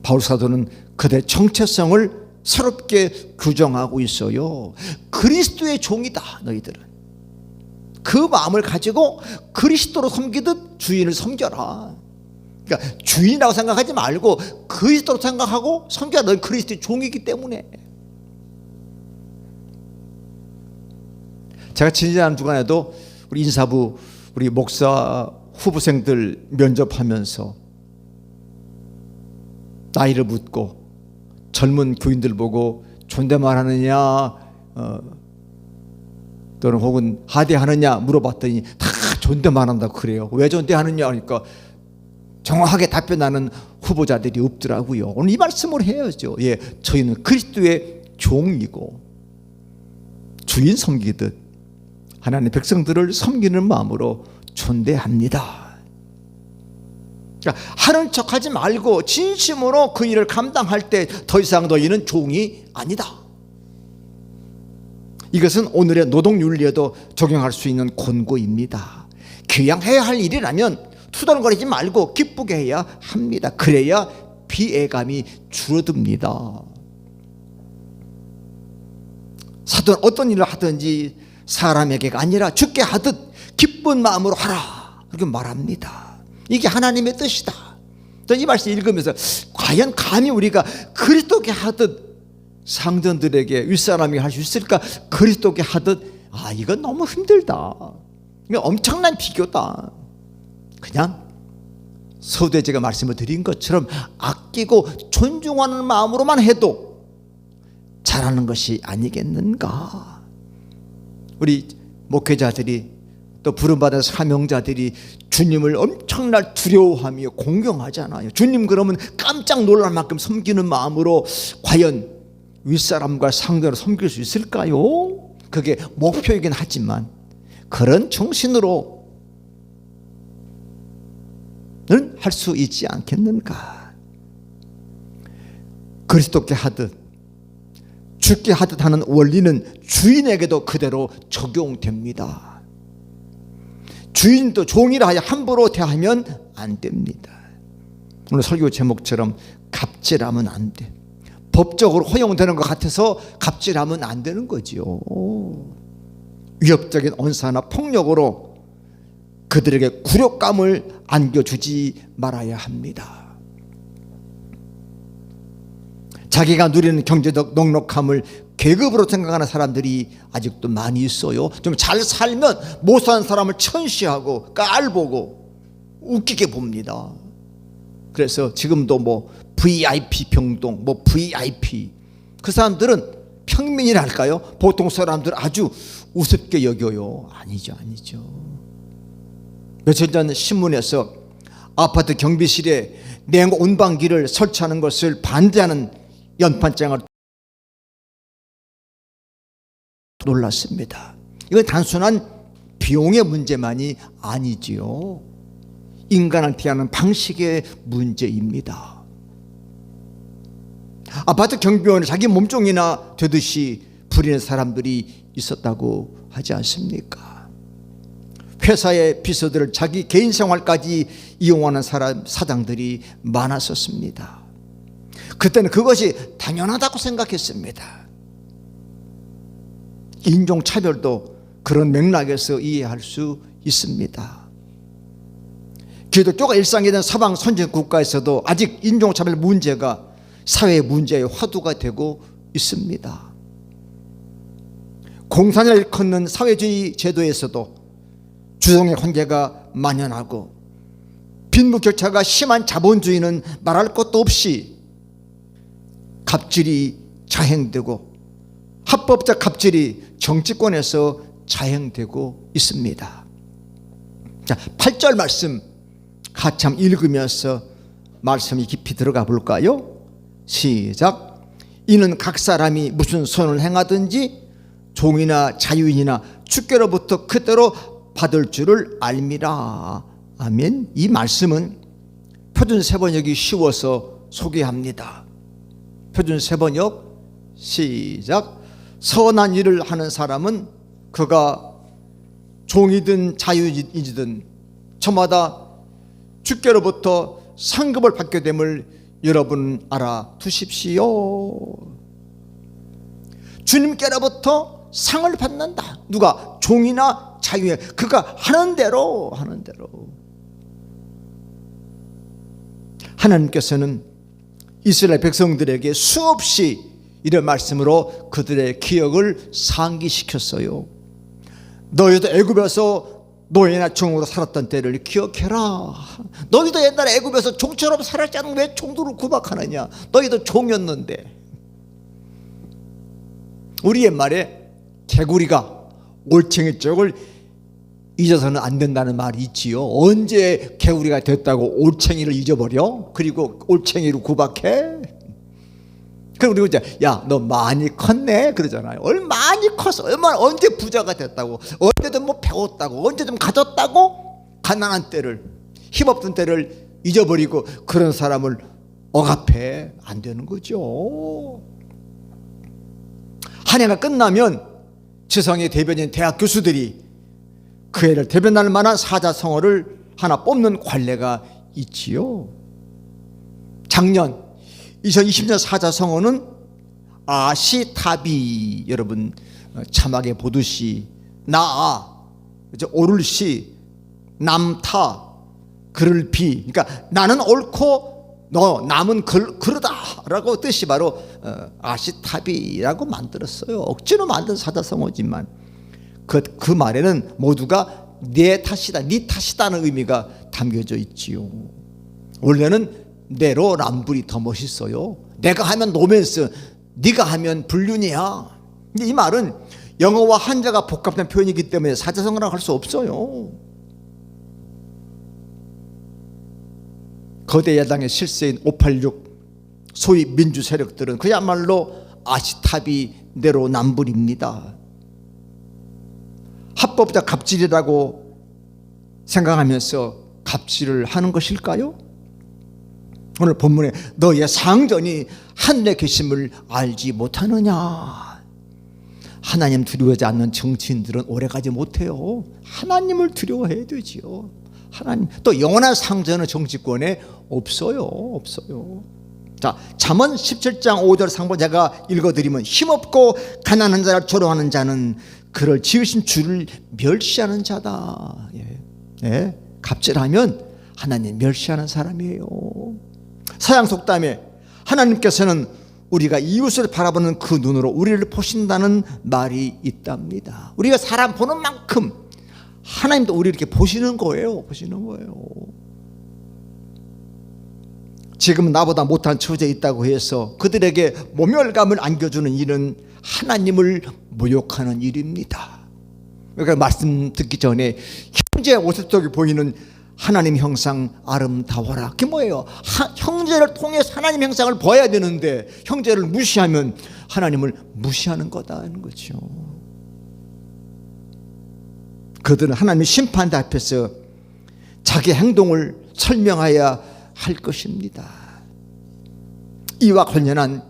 바울사도는 그들의 정체성을 새롭게 규정하고 있어요. 그리스도의 종이다 너희들은. 그 마음을 가지고 그리스도로 섬기듯 주인을 섬겨라. 그러니까 주인이라고 생각하지 말고 그리스도로 생각하고 섬겨라. 너희 그리스도의 종이기 때문에. 제가 지난 주간에도 우리 인사부 우리 목사 후보생들 면접하면서 나이를 묻고 젊은 교인들 보고 존댓말 하느냐 또는 혹은 하대하느냐 물어봤더니 다 존댓말 한다고 그래요. 왜 존대하느냐 하니까 정확하게 답변하는 후보자들이 없더라고요. 오늘 이 말씀을 해야죠. 예, 저희는 그리스도의 종이고 주인 섬기듯 하나님의 백성들을 섬기는 마음으로 존대합니다. 그러니까 하는 척하지 말고 진심으로 그 일을 감당할 때 더 이상 너희는 종이 아니다. 이것은 오늘의 노동윤리에도 적용할 수 있는 권고입니다. 그냥 해야 할 일이라면 투덜거리지 말고 기쁘게 해야 합니다. 그래야 피해감이 줄어듭니다. 사도는 어떤 일을 하든지 사람에게가 아니라 주께 하듯 기쁜 마음으로 하라. 그렇게 말합니다. 이게 하나님의 뜻이다. 저는 이 말씀 읽으면서 과연 감히 우리가 그리스도께 하듯 상전들에게 윗사람이 할 수 있을까? 그리스도께 하듯 이건 너무 힘들다. 이거 엄청난 비교다. 그냥 서두에 제가 말씀을 드린 것처럼 아끼고 존중하는 마음으로만 해도 잘하는 것이 아니겠는가. 우리 목회자들이 또 부름받은 사명자들이 주님을 엄청나게 두려워하며 공경하잖아요. 주님 그러면 깜짝 놀랄 만큼 섬기는 마음으로 과연 윗사람과 상대로 섬길 수 있을까요? 그게 목표이긴 하지만 그런 정신으로는 할 수 있지 않겠는가. 그리스도께 하듯 주께 하듯 하는 원리는 주인에게도 그대로 적용됩니다. 주인도 종이라 하여 함부로 대하면 안 됩니다. 오늘 설교 제목처럼 갑질하면 안 돼. 법적으로 허용되는 것 같아서 갑질하면 안 되는 거지요. 위협적인 언사나 폭력으로 그들에게 굴욕감을 안겨주지 말아야 합니다. 자기가 누리는 경제적 넉넉함을 계급으로 생각하는 사람들이 아직도 많이 있어요. 좀 잘 살면 못 사는 사람을 천시하고 깔보고 웃기게 봅니다. 그래서 지금도 뭐 VIP 병동, 뭐 VIP 그 사람들은 평민이랄까요? 보통 사람들 아주 우습게 여겨요. 아니죠. 며칠 전 신문에서 아파트 경비실에 냉온 운반기를 설치하는 것을 반대하는 연판장을 놀랐습니다. 이건 단순한 비용의 문제만이 아니지요. 인간을 대하는 방식의 문제입니다. 아파트 경비원을 자기 몸종이나 되듯이 부리는 사람들이 있었다고 하지 않습니까? 회사의 비서들을 자기 개인 생활까지 이용하는 사장들이 많았었습니다. 그때는 그것이 당연하다고 생각했습니다. 인종차별도 그런 맥락에서 이해할 수 있습니다. 기독교가 일상이 된 서방 선진 국가에서도 아직 인종차별 문제가 사회 문제의 화두가 되고 있습니다. 공산을 일컫는 사회주의 제도에서도 주성의 관계가 만연하고 빈부격차가 심한 자본주의는 말할 것도 없이 갑질이 자행되고 합법적 갑질이 정치권에서 자행되고 있습니다. 자, 8절 말씀 한참 읽으면서 말씀이 깊이 들어가 볼까요? 시작. 이는 각 사람이 무슨 선을 행하든지 종이나 자유인이나 주께로부터 그대로 받을 줄을 알미라. 아멘. 이 말씀은 표준 세번역이 쉬워서 소개합니다. 표준 세번역 시작. 선한 일을 하는 사람은 그가 종이든 자유인이든 저마다 주께로부터 상급을 받게 됨을 여러분 알아두십시오. 주님께로부터 상을 받는다. 누가? 종이나 자유인. 그가 하는 대로. 하나님께서는 이스라엘 백성들에게 수없이 이런 말씀으로 그들의 기억을 상기시켰어요. 너희도 애굽에서 노예나 종으로 살았던 때를 기억해라. 너희도 옛날에 애굽에서 종처럼 살았지 않으면 왜 종들을 구박하느냐. 너희도 종이었는데. 우리 옛말에 개구리가 올챙이 쪽을 잊어서는 안 된다는 말이 있지요. 언제 개구리가 됐다고 올챙이를 잊어버려? 그리고 올챙이로 구박해? 그럼 우리가 이제 야, 너 많이 컸네 그러잖아요. 많이 컸어. 얼마나 언제 부자가 됐다고, 언제든 뭐 배웠다고, 언제든 가졌다고 가난한 때를, 힘없던 때를 잊어버리고 그런 사람을 억압해 안 되는 거죠. 한 해가 끝나면 지성의 대변인 대학 교수들이 그 해를 대변할 만한 사자성어를 하나 뽑는 관례가 있지요. 작년 2020년 사자성어는 아시타비. 여러분 자막에 보듯이 나아, 오를 시, 남타, 그를 비. 그러니까 나는 옳고 너 남은 그러다라고 뜻이 바로 아시타비라고 만들었어요. 억지로 만든 사자성어지만 그 말에는 모두가 내 탓이다, 네 탓이다는 의미가 담겨져 있지요. 원래는 내로남불이 더 멋있어요. 내가 하면 노맨스, 네가 하면 불륜이야. 근데 이 말은 영어와 한자가 복잡한 표현이기 때문에 사자성어라고 할 수 없어요. 거대 야당의 실세인 586 소위 민주 세력들은 그야말로 아시타비 내로남불입니다. 합법적 갑질이라고 생각하면서 갑질을 하는 것일까요? 오늘 본문에 너의 상전이 하늘에 계심을 알지 못하느냐. 하나님 두려워하지 않는 정치인들은 오래가지 못해요. 하나님을 두려워해야 되지요. 하나님. 또 영원한 상전은 정치권에 없어요. 자, 잠언 17장 5절 상본 제가 읽어드리면 힘없고 가난한 자를 조롱하는 자는 그를 지으신 주를 멸시하는 자다. 예. 갑질하면 하나님 멸시하는 사람이에요. 서양 속담에 하나님께서는 우리가 이웃을 바라보는 그 눈으로 우리를 보신다는 말이 있답니다. 우리가 사람 보는 만큼 하나님도 우리 이렇게 보시는 거예요. 지금 나보다 못한 처지에 있다고 해서 그들에게 모멸감을 안겨주는 일은 하나님을 모욕하는 일입니다. 그러니까 말씀 듣기 전에 형제의 모습 속에 보이는 하나님 형상 아름다워라. 그게 뭐예요? 형제를 통해서 하나님 형상을 봐야 되는데 형제를 무시하면 하나님을 무시하는 거다 하는 거죠. 그들은 하나님의 심판대 앞에서 자기 행동을 설명해야 할 것입니다. 이와 관련한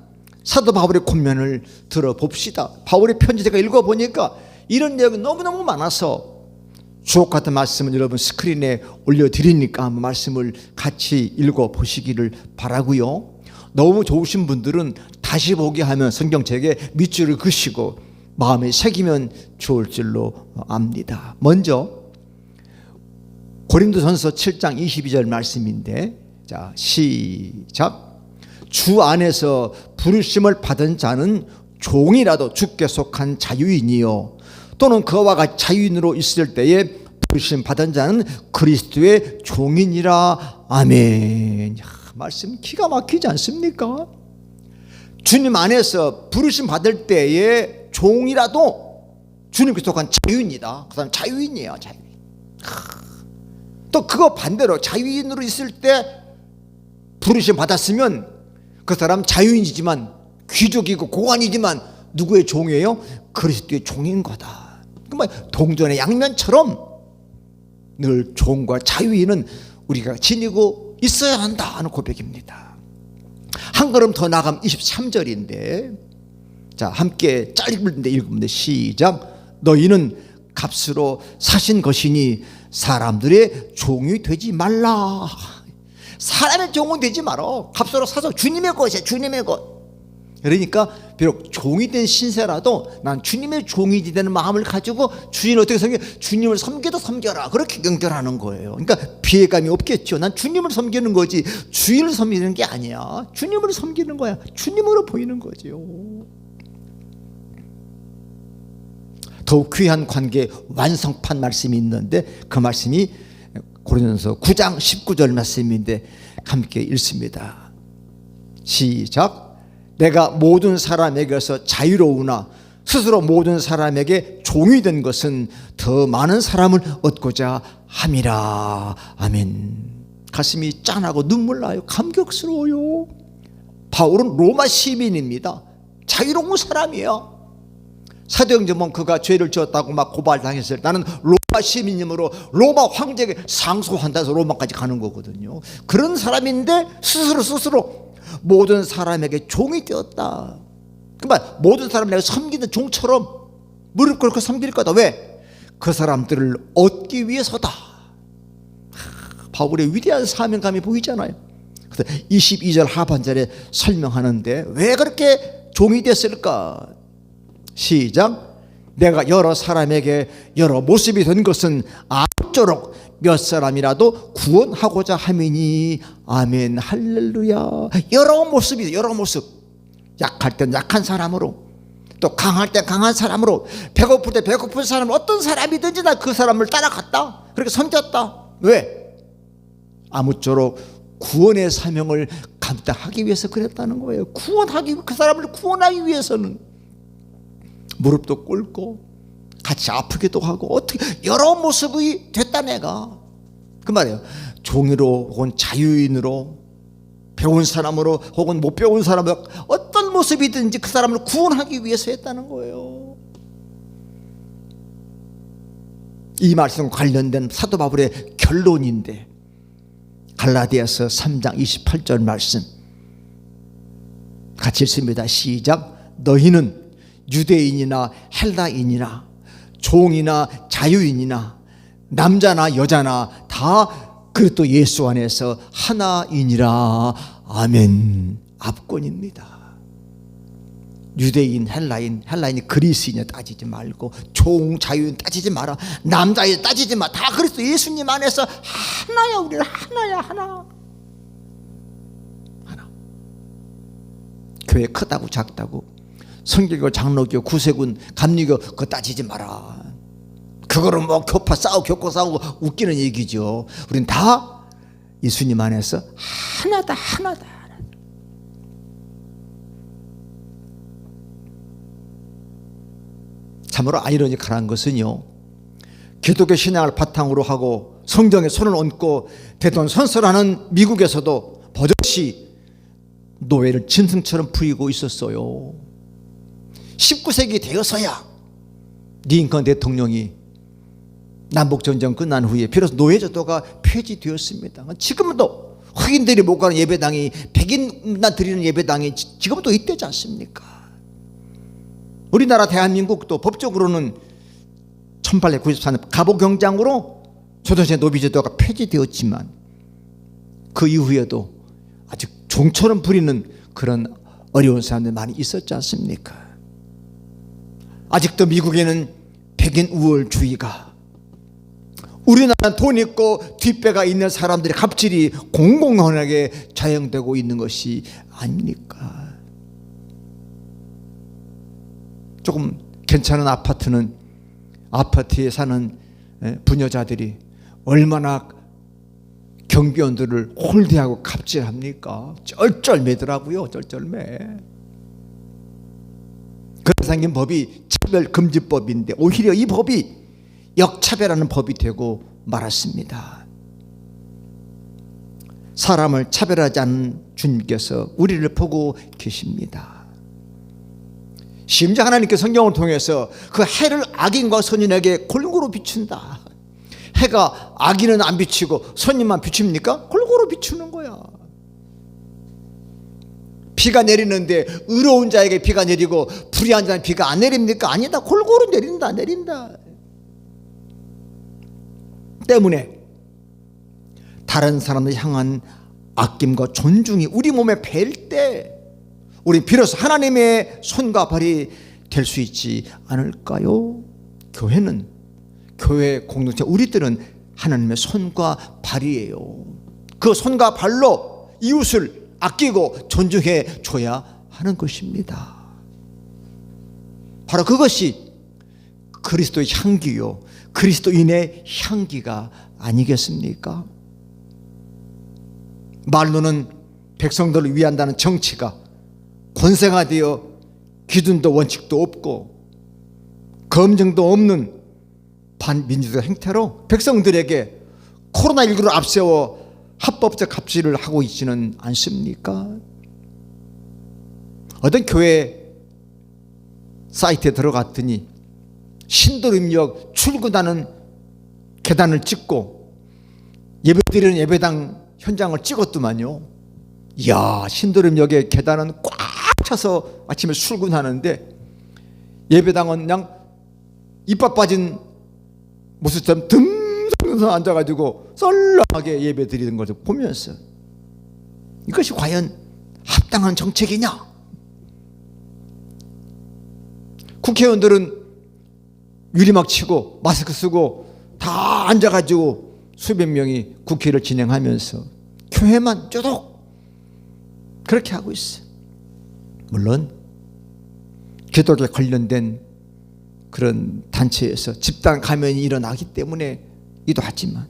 사도 바울의 권면을 들어봅시다. 바울의 편지 제가 읽어보니까 이런 내용이 너무너무 많아서 주옥 같은 말씀을 여러분 스크린에 올려드리니까 한번 말씀을 같이 읽어보시기를 바라고요. 너무 좋으신 분들은 다시 보기 하면 성경책에 밑줄을 그시고 마음에 새기면 좋을 줄로 압니다. 먼저 고린도전서 7장 22절 말씀인데, 자 시작. 주 안에서 부르심을 받은 자는 종이라도 주께 속한 자유인이요, 또는 그와 같이 자유인으로 있을 때에 부르심 받은 자는 그리스도의 종이니라. 아멘. 말씀 기가 막히지 않습니까? 주님 안에서 부르심 받을 때에 종이라도 주님께 속한 자유인이다. 그 사람 자유인이에요. 자유인. 또 그거 반대로 자유인으로 있을 때 부르심 받았으면 그 사람 자유인이지만 귀족이고 고관이지만 누구의 종이에요? 그리스도의 종인 거다. 그러니까 동전의 양면처럼 늘 종과 자유인은 우리가 지니고 있어야 한다 하는 고백입니다. 한 걸음 더 나가면 23절인데, 자 함께 짧은데 읽으면 돼. 시작. 너희는 값으로 사신 것이니 사람들의 종이 되지 말라. 사람의 종은 되지 말어. 값으로 사서 주님의 것이야. 주님의 것. 그러니까 비록 종이 된 신세라도 난 주님의 종이 되는 마음을 가지고 주님을 어떻게 섬겨? 주님을 섬기도 섬겨라. 그렇게 연결하는 거예요. 그러니까 피해감이 없겠죠. 난 주님을 섬기는 거지 주인을 섬기는 게 아니야. 주님을 섬기는 거야. 주님으로 보이는 거죠. 더욱 귀한 관계 완성판 말씀이 있는데 그 말씀이 고린도전서 9장 19절 말씀인데 함께 읽습니다. 시작. 내가 모든 사람에게서 자유로우나 스스로 모든 사람에게 종이 된 것은 더 많은 사람을 얻고자 함이라. 아멘. 가슴이 짠하고 눈물 나요. 감격스러워요. 바울은 로마 시민입니다. 자유로운 사람이에요. 사도행전 그가 죄를 지었다고 막 고발당했을 때 나는 로마 시민이므로 로마 황제에게 상소한다 해서 로마까지 가는 거거든요. 그런 사람인데 스스로 모든 사람에게 종이 되었다. 그러니까 모든 사람을 내가 섬기는 종처럼 무릎 꿇고 섬길 거다. 왜? 그 사람들을 얻기 위해서다. 바울의 위대한 사명감이 보이잖아요. 22절 하반절에 설명하는데 왜 그렇게 종이 됐을까? 시작. 내가 여러 사람에게 여러 모습이 된 것은 아무쪼록 몇 사람이라도 구원하고자 함이니. 아멘. 할렐루야. 여러 모습이에요. 여러 모습. 약할 땐 약한 사람으로, 또 강할 땐 강한 사람으로, 배고플 때 배고픈 사람, 어떤 사람이든지 나 그 사람을 따라갔다. 그렇게 섬겼다. 왜? 아무쪼록 구원의 사명을 감당하기 위해서 그랬다는 거예요. 그 사람을 구원하기 위해서는 무릎도 꿇고 같이 아프기도 하고 어떻게 여러 모습이 됐다. 내가 그 말이에요. 종이로 혹은 자유인으로, 배운 사람으로 혹은 못 배운 사람으로, 어떤 모습이든지 그 사람을 구원하기 위해서 했다는 거예요. 이 말씀과 관련된 사도 바울의 결론인데 갈라디아서 3장 28절 말씀 같이 읽습니다. 시작. 너희는 유대인이나 헬라인이나 종이나 자유인이나 남자나 여자나 다 그리스도 예수 안에서 하나이니라. 아멘. 압권입니다. 유대인, 헬라인이 그리스인이냐 따지지 말고, 종, 자유인 따지지 마라. 남자인 따지지 마. 다 그리스도 예수님 안에서 하나야. 우리는 하나야. 하나. 교회 크다고 작다고, 성결교, 장로교, 구세군, 감리교 그거 따지지 마라. 그거는 뭐 교파 싸우고 교코 싸우고 웃기는 얘기죠. 우린 다 예수님 안에서 하나다. 참으로 아이러니컬한 것은요, 기독교 신앙을 바탕으로 하고 성경에 손을 얹고 대동선설하는 미국에서도 버젓이 노예를 짐승처럼 부리고 있었어요. 19세기 되어서야 링컨 대통령이 남북전쟁 끝난 후에 비로소 노예제도가 폐지되었습니다. 지금도 흑인들이 못 가는 예배당이 백인만 드리는 예배당이 지금도 있대지 않습니까? 우리나라 대한민국도 법적으로는 1894년 갑오경장으로 조선시대 노비제도가 폐지되었지만 그 이후에도 아직 종처럼 부리는 그런 어려운 사람들 많이 있었지 않습니까? 아직도 미국에는 백인 우월주의가, 우리나라는 돈 있고 뒷배가 있는 사람들이 갑질이 공공연하게 자행되고 있는 것이 아닙니까? 조금 괜찮은 아파트는 아파트에 사는 부녀자들이 얼마나 경비원들을 홀대하고 갑질합니까? 쩔쩔매더라고요. 쩔쩔매. 그래서 생긴 법이 차별금지법인데 오히려 이 법이 역차별하는 법이 되고 말았습니다. 사람을 차별하지 않는 주님께서 우리를 보고 계십니다. 심지어 하나님께 성경을 통해서 그 해를 악인과 선인에게 골고루 비춘다. 해가 악인은 안 비치고 선인만 비춥니까? 골고루 비추는 거야. 비가 내리는데 의로운 자에게 비가 내리고 불의한 자는 비가 안 내립니까? 아니다. 골고루 내린다. 때문에 다른 사람을 향한 아낌과 존중이 우리 몸에 배일 때 우리 비로소 하나님의 손과 발이 될 수 있지 않을까요? 교회는, 교회 공동체, 우리들은 하나님의 손과 발이에요. 그 손과 발로 이웃을 아끼고 존중해 줘야 하는 것입니다. 바로 그것이 그리스도의 향기요, 그리스도인의 향기가 아니겠습니까? 말로는 백성들을 위한다는 정치가 권세가되어 기준도 원칙도 없고 검증도 없는 반민주적 행태로 백성들에게 코로나19를 앞세워 합법적 갑질을 하고 있지는 않습니까? 어떤 교회 사이트에 들어갔더니 신도림역 출근하는 계단을 찍고 예배드리는 예배당 현장을 찍었더만요. 이야, 신도림역의 계단은 꽉 차서 아침에 출근하는데 예배당은 그냥 이빨 빠진 모습처럼 듬성듬성 앉아가지고 썰렁하게 예배 드리는 것을 보면서 이것이 과연 합당한 정책이냐? 국회의원들은 유리막 치고 마스크 쓰고 다 앉아가지고 수백 명이 국회를 진행하면서 교회만 쪼독 그렇게 하고 있어. 물론 기독교에 관련된 그런 단체에서 집단 감염이 일어나기 때문에 이도 하지만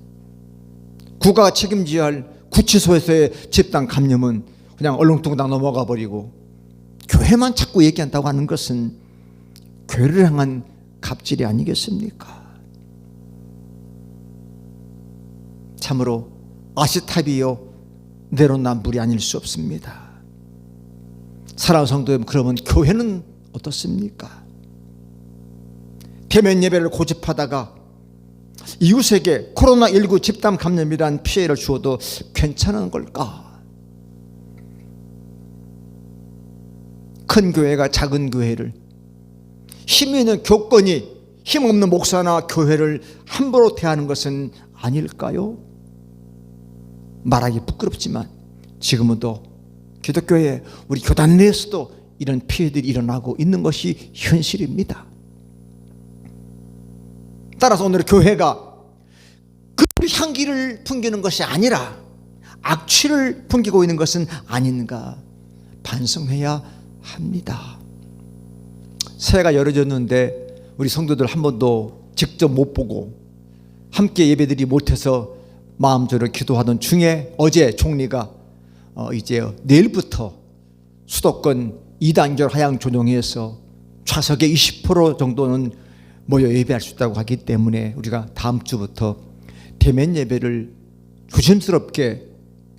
국가가 책임져야 할 구치소에서의 집단 감염은 그냥 얼렁뚱땅 넘어가 버리고 교회만 자꾸 얘기한다고 하는 것은 교회를 향한 갑질이 아니겠습니까? 참으로 아시타비요 내로남불이 아닐 수 없습니다. 사랑하는 성도 여러분, 그러면 교회는 어떻습니까? 대면 예배를 고집하다가 이웃에게 코로나19 집단 감염이란 피해를 주어도 괜찮은 걸까? 큰 교회가 작은 교회를, 힘 있는 교권이 힘없는 목사나 교회를 함부로 대하는 것은 아닐까요? 말하기 부끄럽지만 지금은 또 기독교회 우리 교단 내에서도 이런 피해들이 일어나고 있는 것이 현실입니다. 따라서 오늘 교회가 그 향기를 풍기는 것이 아니라 악취를 풍기고 있는 것은 아닌가 반성해야 합니다. 새해가 열어졌는데 우리 성도들 한 번도 직접 못 보고 함께 예배드리지 못해서 마음저를 기도하던 중에 어제 총리가 이제 내일부터 수도권 2단계로 하향 조정해서 좌석의 20% 정도는 모여 예배할 수 있다고 하기 때문에 우리가 다음 주부터 대면 예배를 조심스럽게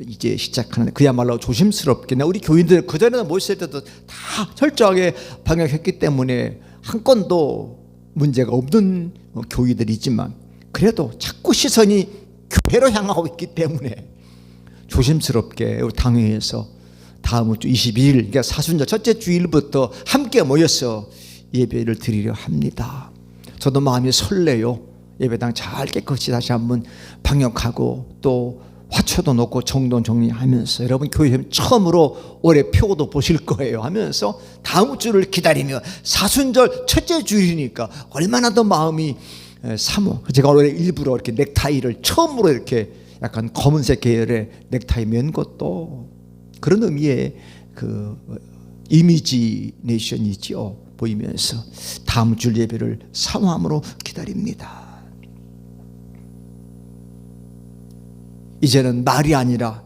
이제 시작하는, 그야말로 조심스럽게, 우리 교인들 그전에는 모였을 때도 다 철저하게 방역했기 때문에 한 건도 문제가 없는 교회들이지만 그래도 자꾸 시선이 교회로 향하고 있기 때문에 조심스럽게 우리 당회에서 다음 주 21일, 그러니까 사순절 첫째 주일부터 함께 모여서 예배를 드리려 합니다. 저도 마음이 설레요. 예배당 잘 깨끗이 다시 한번 방역하고 또 화초도 놓고 정돈 정리하면서 여러분 교회 처음으로 올해 표고도 보실 거예요 하면서 다음 주를 기다리며 사순절 첫째 주일이니까 얼마나 더 마음이 사모. 제가 원래 일부러 이렇게 넥타이를 처음으로 이렇게 약간 검은색 계열의 넥타이 맨 것도 그런 의미의 그 이미지네이션이죠. 보이면서 다음 주 예배를 사모함으로 기다립니다. 이제는 말이 아니라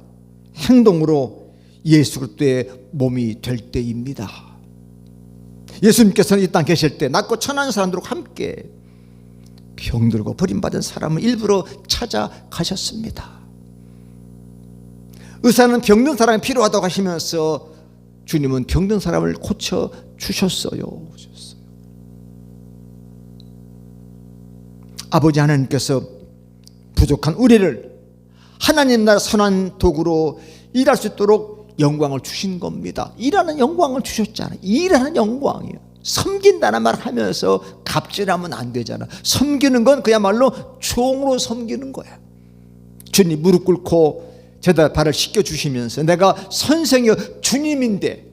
행동으로 예수 그리스도의 몸이 될 때입니다. 예수님께서는 이 땅 계실 때 낮고 천한 사람들과 함께 병들고 버림받은 사람을 일부러 찾아가셨습니다. 의사는 병든 사람이 필요하다고 하시면서 주님은 병든 사람을 고쳐주셨어요. 아버지 하나님께서 부족한 우리를 하나님 나라 선한 도구로 일할 수 있도록 영광을 주신 겁니다. 일하는 영광을 주셨잖아요. 일하는 영광이에요. 섬긴다는 말 하면서 갑질하면 안 되잖아. 섬기는 건 그야말로 종으로 섬기는 거야. 주님 무릎 꿇고 제다 발을 씻겨주시면서 내가 선생이여 주님인데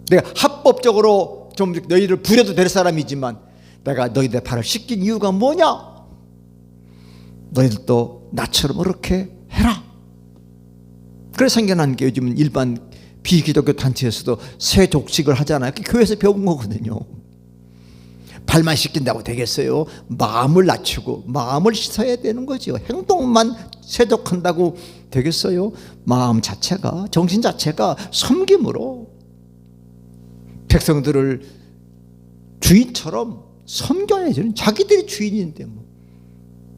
내가 합법적으로 좀 너희를 부려도 될 사람이지만 내가 너희들 발을 씻긴 이유가 뭐냐? 너희들도 나처럼 그렇게 해라. 그래서 생겨난 게 요즘 일반 비기독교 단체에서도 세족식을 하잖아요. 교회에서 배운 거거든요. 발만 씻긴다고 되겠어요? 마음을 낮추고 마음을 씻어야 되는 거죠. 행동만 세족한다고 되겠어요? 마음 자체가, 정신 자체가 섬김으로 백성들을 주인처럼 섬겨야죠. 자기들이 주인인데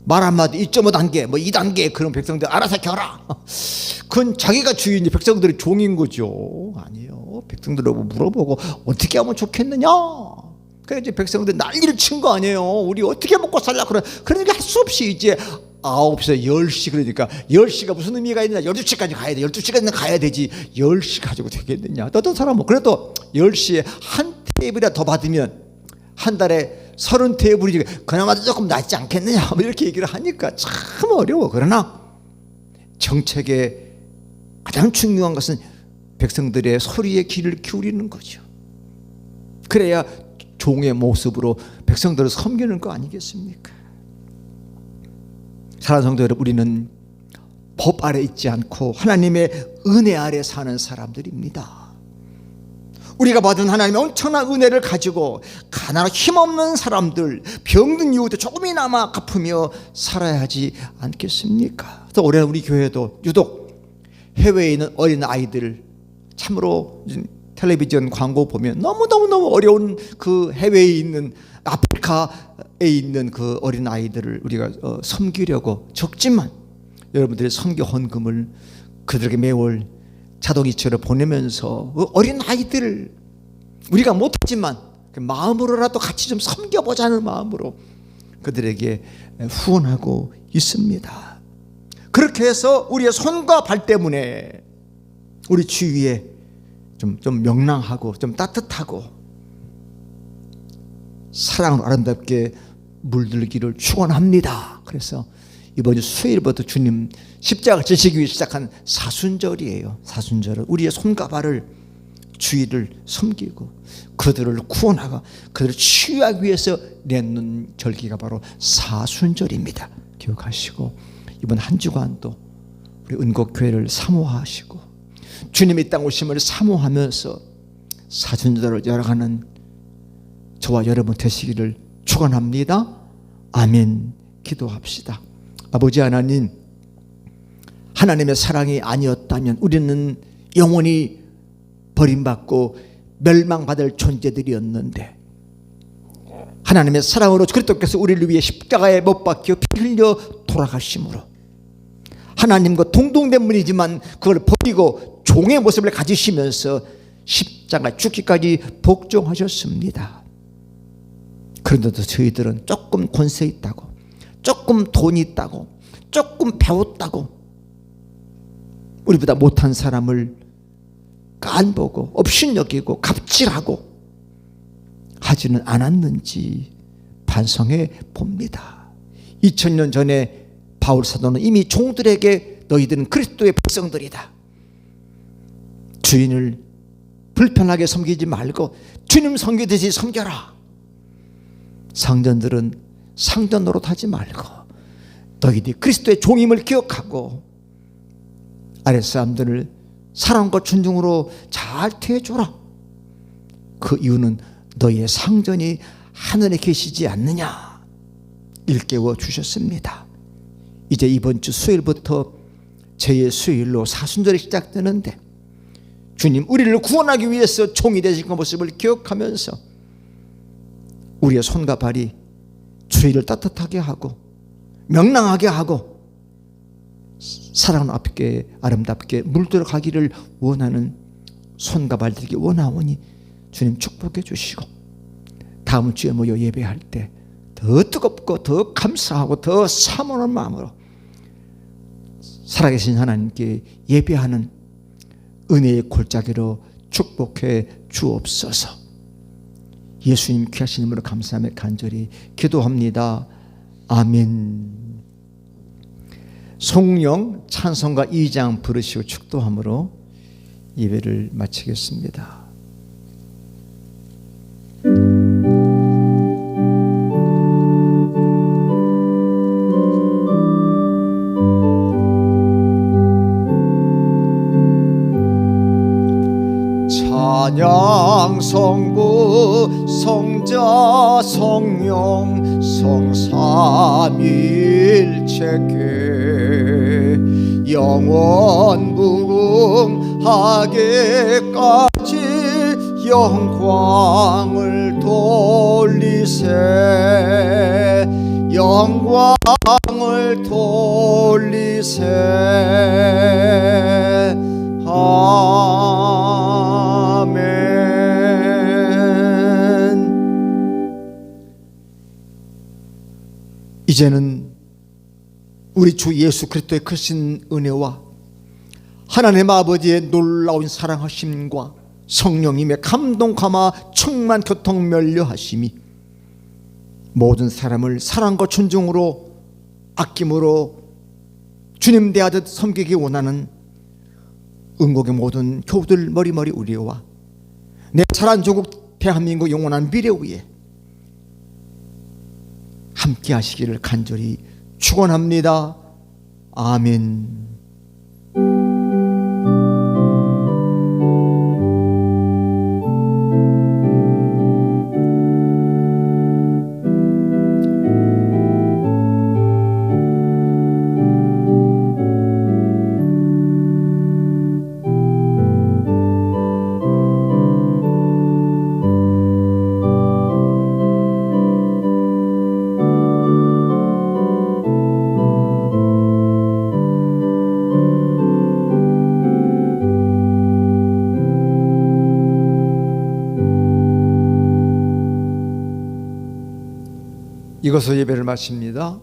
말 한마디 1.5단계 뭐 2단계 그런 백성들 알아서 겨라. 그건 자기가 주인이 백성들이 종인 거죠. 아니에요. 백성들하고 물어보고 어떻게 하면 좋겠느냐. 그래서 이제 백성들 난리를 친 거 아니에요. 우리 어떻게 먹고 살라 그래. 그러니까 할 수 없이 이제 9시에서 10시 그러니까 10시가 무슨 의미가 있느냐. 12시까지 가야 돼. 12시까지는 가야 되지. 10시 가지고 되겠느냐. 어떤 사람은 그래도 10시에 한 테이블이라 더 받으면 한 달에 30테이블이지 그나마도 조금 낫지 않겠느냐 이렇게 얘기를 하니까 참 어려워. 그러나 정책의 가장 중요한 것은 백성들의 소리에 귀를 기울이는 거죠. 그래야 종의 모습으로 백성들을 섬기는 거 아니겠습니까? 사랑하는 성도 여러분, 우리는 법 아래 있지 않고 하나님의 은혜 아래 사는 사람들입니다. 우리가 받은 하나님의 엄청난 은혜를 가지고 가난하고 힘없는 사람들, 병든 이웃들 조금이나마 갚으며 살아야 하지 않겠습니까? 그래서 올해 우리 교회도 유독 해외에 있는 어린 아이들, 참으로 텔레비전 광고 보면 너무너무 어려운 그 해외에 있는 아프리카에 있는 그 어린 아이들을 우리가 섬기려고 적지만 여러분들의 선교 헌금을 그들에게 매월 자동이체로 보내면서 어린 아이들을 우리가 못하지만 마음으로라도 같이 좀 섬겨보자는 마음으로 그들에게 후원하고 있습니다. 그렇게 해서 우리의 손과 발 때문에 우리 주위에 좀 명랑하고 좀 따뜻하고 사랑으로 아름답게 물들기를 축원합니다. 그래서 이번 주 수요일부터 주님 십자가 지시기 위해 시작한 사순절이에요. 사순절은 우리의 손과 발을 주의를 섬기고 그들을 구원하고 그들을 치유하기 위해서 내는 절기가 바로 사순절입니다. 기억하시고 이번 한 주간도 우리 은곡교회를 사모하시고 주님이 땅 오심을 사모하면서 사순절을 열어가는 저와 여러분 되시기를 축원합니다. 아멘. 기도합시다. 아버지 하나님, 하나님의 사랑이 아니었다면 우리는 영원히 버림받고 멸망받을 존재들이었는데 하나님의 사랑으로 그리스도께서 우리를 위해 십자가에 못 박혀 피 흘려 돌아가심으로 하나님과 동등된 분이지만 그걸 버리고 종의 모습을 가지시면서 십자가 죽기까지 복종하셨습니다. 그런데도 저희들은 조금 권세 있다고, 조금 돈이 있다고, 조금 배웠다고 우리보다 못한 사람을 깐보고 업신여기고 갑질하고 하지는 않았는지 반성해 봅니다. 2000년 전에 바울 사도는 이미 종들에게 너희들은 그리스도의 백성들이다, 주인을 불편하게 섬기지 말고 주님 섬기듯이 섬겨라, 상전들은 상전 노릇하지 말고 너희들이 그리스도의 종임을 기억하고 아랫사람들을 사랑과 존중으로 잘 대해줘라. 그 이유는 너희의 상전이 하늘에 계시지 않느냐 일깨워 주셨습니다. 이제 이번 주 수요일부터 제2수요일로 사순절이 시작되는데 주님 우리를 구원하기 위해서 종이 되신 그 모습을 기억하면서 우리의 손과 발이 주의를 따뜻하게 하고 명랑하게 하고 사랑 앞에 아름답게 물들어가기를 원하는 손과 발들이 원하오니 주님 축복해 주시고 다음 주에 모여 예배할 때 더 뜨겁고 더 감사하고 더 사모하는 마음으로 살아계신 하나님께 예배하는 은혜의 골짜기로 축복해 주옵소서. 예수님 귀하신 이름으로 감사하며 간절히 기도합니다. 아멘. 송영 찬송가 2장 부르시고 축도함으로 예배를 마치겠습니다. 찬양 성부 성자 성령 성삼일체께 영원 무궁하게까지 영광을 돌리세 영광을 돌리세 아멘. 이제는 우리 주 예수 그리스도의 크신 은혜와 하나님 아버지의 놀라운 사랑하심과 성령님의 감동 감화 충만 교통 면류하심이 모든 사람을 사랑과 존중으로 아낌으로 주님 대하듯 섬기기 원하는 은곡의 모든 교우들 머리머리 우리와 내 사랑 조국 대한민국 영원한 미래 위에 함께 하시기를 간절히 축원합니다. 아멘. 이것으로 예배를 마칩니다.